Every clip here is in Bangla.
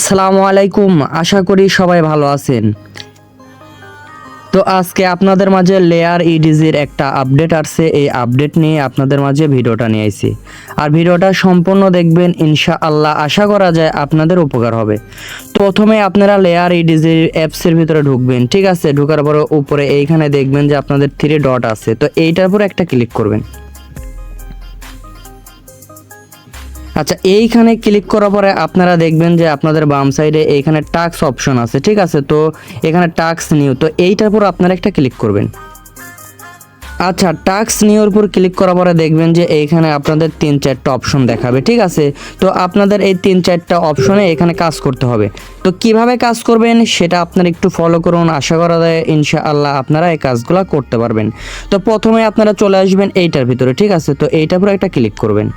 আসসালামু আলাইকুম, আশা করি সবাই ভালো আছেন। তো আজকে আপনাদের মাঝে লেয়ার ইডিজির একটা আপডেট আসছে, এই আপডেট নিয়ে আপনাদের মাঝে ভিডিওটা নিয়ে আইছি। আর ভিডিওটা সম্পূর্ণ দেখবেন, ইনশাআল্লাহ আশা করা যায় আপনাদের উপকার হবে। তো প্রথমে আপনারা লেয়ার ইডিজির অ্যাপসের ভিতরে ঢুকবেন, ঠিক আছে। ঢোকার পরে উপরে এইখানে দেখবেন যে আপনাদের 3 ডট আছে, তো এইটার উপর একটা ক্লিক করবেন। আচ্ছা, এইখানে ক্লিক করার পরে আপনারা দেখবেন যে আপনাদের বাম সাইডে এইখানে টাস্ক অপশন আছে, ঠিক আছে। তো এখানে টাস্ক নিউ, তো এইটার উপর আপনারা একটা ক্লিক করবেন। আচ্ছা, টাস্ক নিউর উপর ক্লিক করার পরে দেখবেন যে এইখানে আপনাদের 3-4টা অপশন দেখাবে, ঠিক আছে। তো আপনাদের এই 3-4টা অপশনে এখানে কাজ করতে হবে। তো কিভাবে কাজ করবেন সেটা আপনারা একটু ফলো করুন, আশা করা যায় ইনশাআল্লাহ আপনারা এই কাজগুলো করতে পারবেন। তো প্রথমে আপনারা চলে আসবেন এইটার ভিতরে, ঠিক আছে। তো এইটার উপর একটা ক্লিক করবেন।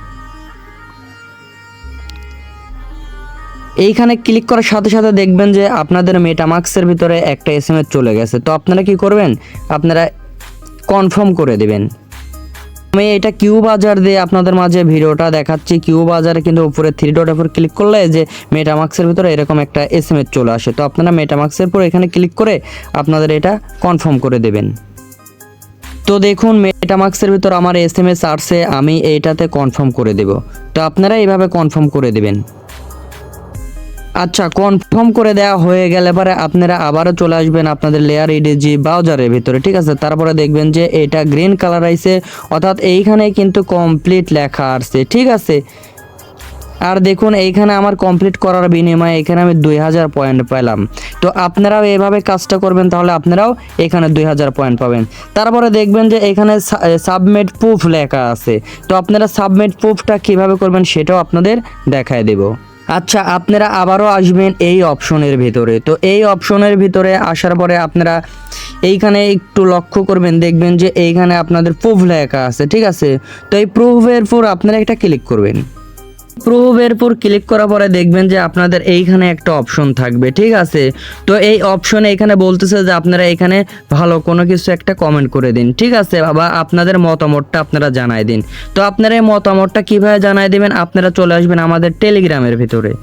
এইখানে ক্লিক করার সাথে সাথে দেখবেন যে আপনাদের মেটামাক্সের ভিতরে একটা এসএমএস চলে গেছে। তো আপনারা কি করবেন, আপনারা কনফার্ম করে দিবেন। আমি এটা কিউ বাজার দিয়ে আপনাদের মাঝে ভিডিওটা দেখাচ্ছি। কিউ বাজারে কিন্তু উপরে 3 ডটের উপর ক্লিক করলে যে মেটামাক্সের ভিতরে এরকম একটা এসএমএস চলে আসে। তো আপনারা মেটামাক্সের উপর এখানে ক্লিক করে আপনাদের এটা কনফার্ম করে দেবেন। তো দেখুন, মেটামাক্সের ভিতর আমার এসএমএস আসছে, আমি এইটাতে কনফার্ম করে দেব। তো আপনারা এইভাবে কনফার্ম করে দেবেন। আচ্ছা, কনফার্ম করে দেওয়া হয়ে গেলে পরে আপনারা আবারও চলে আসবেন আপনাদের লেয়ার ইডিজি ব্রাউজারের ভিতরে, ঠিক আছে। তারপরে দেখবেন যে এটা গ্রিন কালার আইছে, অর্থাৎ এইখানে কিন্তু কমপ্লিট লেখা আসছে, ঠিক আছে। আর দেখুন, এইখানে আমার কমপ্লিট করার বিনিময়ে এখানে আমি 2000 পয়েন্ট পেলাম। তো আপনারাও এভাবে কাজটা করবেন, তাহলে আপনারাও এখানে 2000 পয়েন্ট পাবেন। তারপরে দেখবেন যে এখানে সাবমিট প্রুফ লেখা আছে। তো আপনারা সাবমিট প্রুফটা কিভাবে করবেন সেটাও আপনাদের দেখায় দেব। আচ্ছা, আপনারা আবারও আসবেন এই অপশনের ভিতরে। তো এই অপশনের ভিতরে আসার পরে আপনারা এইখানে একটু লক্ষ্য করবেন, দেখবেন যে এইখানে আপনাদের প্রুফ লেখা আছে, ঠিক আছে। তো এই প্রুফের উপর আপনারা একটা ক্লিক করবেন। প্রুফের উপর ক্লিক করার পরে দেখবেন যে আপনাদের এইখানে একটা অপশন থাকবে, ঠিক আছে। তো এই অপশনে এখানে বলতেছে যে আপনারা এখানে ভালো কোনো কিছু একটা কমেন্ট করে দিন, ঠিক আছে, বা আপনাদের মতামতটা আপনারা জানাই দিন। তো আপনারা এই মতামতটা কিভাবে জানাই দিবেন, আপনারা চলে আসবেন আমাদের টেলিগ্রামের ভিতরে।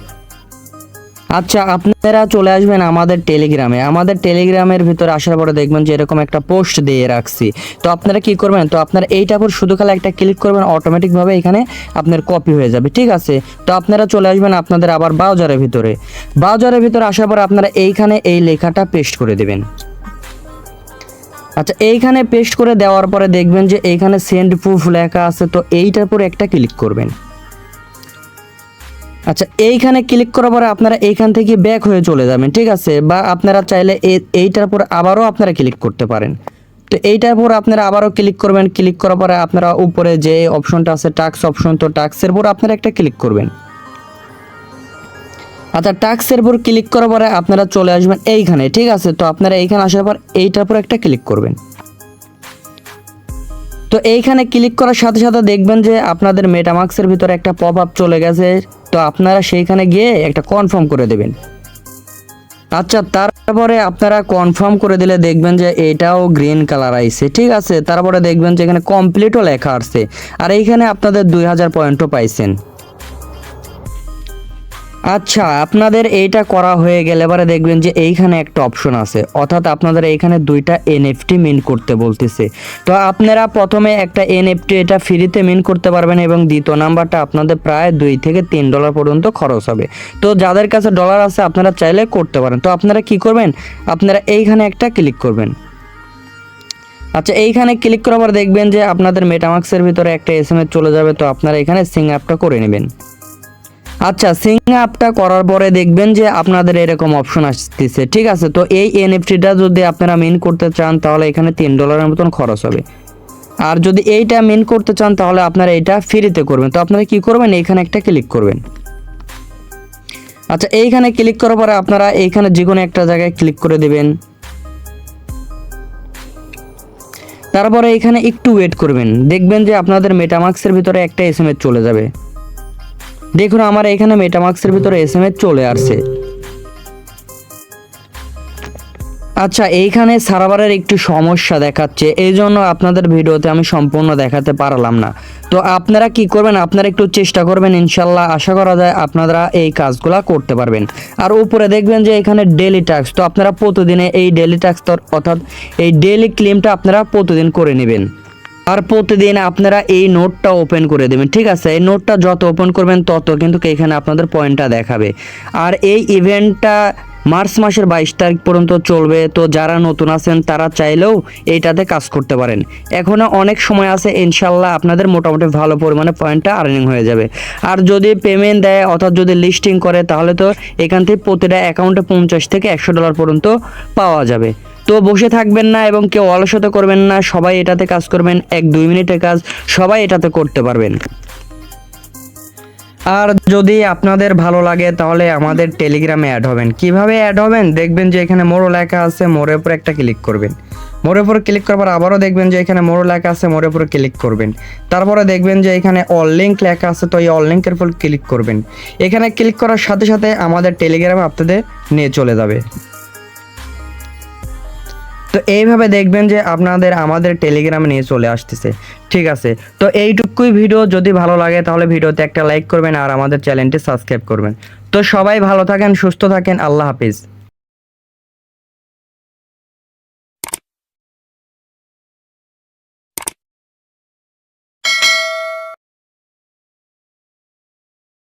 আচ্ছা, আপনারা চলে আসবেন আমাদের টেলিগ্রামে। আমাদের টেলিগ্রামের ভিতরে আসার পরে দেখবেন যে এরকম একটা পোস্ট দিয়ে রাখছি। তো আপনারা কি করবেন, তো আপনারা এইটার উপর শুধু খালি একটা ক্লিক করবেন, অটোমেটিকভাবে এখানে আপনার কপি হয়ে যাবে, ঠিক আছে। তো আপনারা চলে আসবেন আপনাদের আবার ব্রাউজারের ভিতরে। ব্রাউজারের ভিতরে আসার পর আপনারা এইখানে এই লেখাটা পেস্ট করে দেবেন। আচ্ছা, এইখানে পেস্ট করে দেওয়ার পরে দেখবেন যে এইখানে সেন্ড প্রুফ লেখা আছে। তো এইটার উপর একটা ক্লিক করবেন। আচ্ছা, এইখানে ক্লিক করার পরে আপনারা এইখান থেকে ব্যাক হয়ে চলে যাবেন, ঠিক আছে। বা আপনারা চাইলে এইটার উপর আবারও আপনারা ক্লিক করতে পারেন। তো এইটার উপর আপনারা আবারও ক্লিক করবেন। ক্লিক করার পরে আপনারা উপরে যে অপশনটা আছে টাস্ক অপশন, তো টাস্কের উপর আপনারা একটা ক্লিক করবেন। আচ্ছা, টাস্কের উপর ক্লিক করার পরে আপনারা চলে আসবেন এইখানে, ঠিক আছে। তো আপনারা এইখানে আসার পর এইটার উপর একটা ক্লিক করবেন। তো এইখানে ক্লিক করার সাথে সাথে দেখবেন যে আপনাদের মেটামাক্সের ভিতরে একটা পপ আপ চলে গেছে। তো আপনারা সেইখানে গিয়ে একটা কনফার্ম করে দেবেন। আচ্ছা, তারপরে আপনারা কনফার্ম করে দিলে দেখবেন যে এটাও গ্রিন কালার আইছে, ঠিক আছে। তারপরে দেখবেন যে এখানে কমপ্লিটও লেখা আসছে, আর এইখানে আপনাদের 2000 পয়েন্টও পাইছেন। আচ্ছা, আপনাদের এইটা করা হয়ে গেলে পরে দেখবেন যে এইখানে একটা অপশন আছে, অর্থাৎ আপনাদের এইখানে 2টা এনএফটি মিন করতে বলতেছে। তো আপনারা প্রথমে একটা এনএফটি এটা ফ্রিতে মিন করতে পারবেন, এবং দ্বিতীয় নাম্বারটা আপনাদের প্রায় $2 থেকে $3 পর্যন্ত খরচ হবে। তো যাদের কাছে ডলার আছে আপনারা চাইলে করতে পারেন। তো আপনারা কি করবেন, আপনারা এইখানে একটা ক্লিক করবেন। আচ্ছা, এইখানে ক্লিক করার পর দেখবেন যে আপনাদের মেটামাক্সের ভিতরে একটা এসএমএস চলে যাবে। তো আপনারা এখানে সিং আপটা করে নেবেন। আচ্ছা, সিং আপটা করার পরে দেখবেন যে আপনাদের এরকম অপশন আসতেছে, ঠিক আছে। তো এই এনএফটিটা যদি আপনারা মিন করতে চান তাহলে এখানে $3 মতন খরচ হবে। আর যদি এইটা মিন করতে চান তাহলে আপনারা এটা ফ্রিতে করবেন। তো আপনারা কি করবেন, এইখানে একটা ক্লিক করবেন। আচ্ছা, এইখানে ক্লিক করার পরে আপনারা এইখানে যে কোনো একটা জায়গায় ক্লিক করে দিবেন। তারপরে এখানে একটু ওয়েট করবেন, দেখবেন যে আপনাদের মেটামাক্সের ভিতরে একটা এসএমএস চলে যাবে। দেখুন, আমার এখানে মেটামাক্সের ভিতরে এসএমএস চলে আসছে। আচ্ছা, এইখানে সার্ভারের একটু সমস্যা দেখাচ্ছে, এই জন্য আপনাদের ভিডিওতে আমি সম্পূর্ণ দেখাতে পারলাম না। তো আপনারা কি করবেন, আপনারা একটু চেষ্টা করবেন, ইনশাল্লাহ আশা করা যায় আপনারা এই কাজগুলা করতে পারবেন। আর উপরে দেখবেন যে এখানে ডেলি টাস্ক, তো আপনারা প্রতিদিনে এই ডেলি টাস্ক অর্থাৎ এই ডেলি ক্লেমটা আপনারা প্রতিদিন করে নেবেন। আর প্রতিদিন আপনারা এই নোটটা ওপেন করে দেবেন, ঠিক আছে? এই নোটটা যত ওপেন করবেন তত কিন্তু এখানে আপনাদের পয়েন্টটা দেখাবে। আর এই ইভেন্টটা মার্চ মাসের 22 তারিখ পর্যন্ত চলবে। তো যারা নতুন আছেন তারা চাইলেও এইটাতে কাজ করতে পারেন, এখনও অনেক সময় আছে, ইনশাল্লাহ আপনাদের মোটামুটি ভালো পরিমাণে পয়েন্টটা আর্নিং হয়ে যাবে। আর যদি পেমেন্ট দেয় অর্থাৎ যদি লিস্টিং করে তাহলে তো এখান থেকে প্রতিটা অ্যাকাউন্টে 50 থেকে $100 পর্যন্ত পাওয়া যাবে। তো বসে থাকবেন না এবং কেউ অলসতা করবেন না, সবাই এটাতে কাজ করবেন, 1-2 মিনিটের কাজ সবাই এটাতে করতে পারবেন। আর যদি আপনাদের ভালো লাগে তাহলে আমাদের টেলিগ্রামে অ্যাড হবেন। কিভাবে অ্যাড হবেন, দেখবেন যে এখানে মোড় লেখা আছে, মোড়ের উপর একটা ক্লিক করবেন। মোড়ের উপর ক্লিক করার আবারও দেখবেন যে এখানে মোড় লেখা আছে, মোড়ের উপর ক্লিক করবেন। তারপরে দেখবেন যে এখানে অল লিঙ্ক লেখা আছে, তো এই অল লিঙ্কের উপর ক্লিক করবেন। এখানে ক্লিক করার সাথে সাথে আমাদের টেলিগ্রামে আপনাদের নিয়ে চলে যাবে। তো এইভাবে দেখবেন যে আপনাদের আমাদের টেলিগ্রামে নিয়ে চলে আসতেছে, ঠিক আছে? তো এইটুকুই ভিডিও, যদি ভালো লাগে তাহলে ভিডিওতে একটা লাইক করবেন আর আমাদের চ্যানেলটি সাবস্ক্রাইব করবেন। তো সবাই ভালো থাকেন, সুস্থ থাকেন, আল্লাহ হাফিজ।